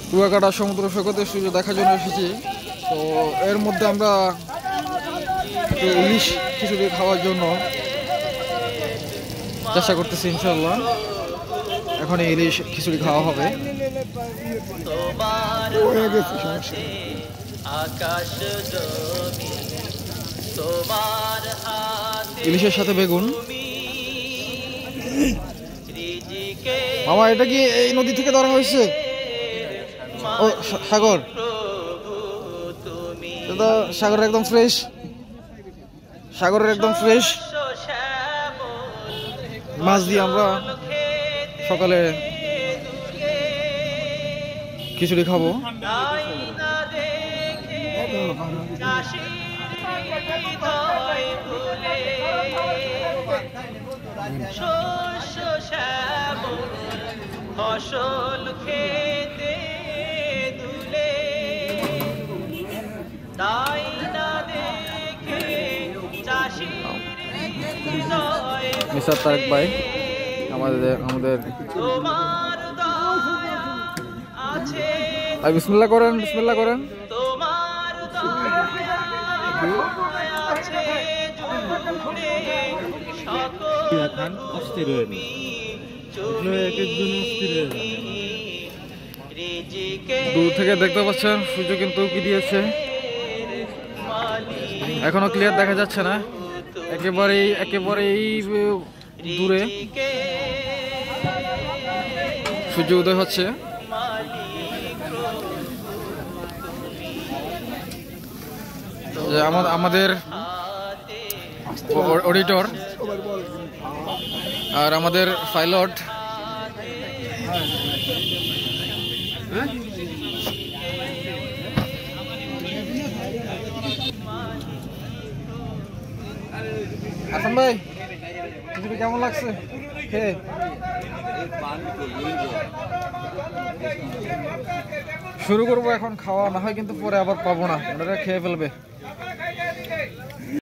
কুয়াকাটা সমুদ্র সৈকতে সূর্য দেখার জন্য এসেছি। তো এর মধ্যে আমরা ইলিশ খিচুড়ি খাওয়ার জন্য চেষ্টা করতেছি ইনশাল্লাহ। এখন ইলিশ খিচুড়ি খাওয়া হবে। ইলিশের সাথে বেগুন। মামা এটা কি এই নদী থেকে ধরা হয়েছে? ও সাগর, সাগরের একদম ফ্রেশ, সাগরের একদম ফ্রেশ মাছ দিয়ে আমরা সকালে খিচুড়ি খাবো। ফসল খেতে দুলে তাই না দেখে চাষির মিস্টার তারেক ভাই আমাদের তোমার দয়া আছে, বিসমিল্লাহ করেন, বিসমিল্লাহ করেন। তোমার দয়া আছে জুড়ে সকল অস্থির হয়ে নি দূর থেকে দেখতে পাচ্ছেন সূর্য কিন্তু উঁকি দিয়েছে। এখনো ক্লিয়ার দেখা যাচ্ছে না, একেবারেই দূরে সূর্য উদয় হচ্ছে। আমাদের অডিটর আর আমাদের পাইলট হাসান ভাই, খিচুড়ি কেমন লাগছে খেয়ে? শুরু করবো এখন খাওয়া, না হয় কিন্তু পরে আবার পাবো না, ওনারা খেয়ে ফেলবে।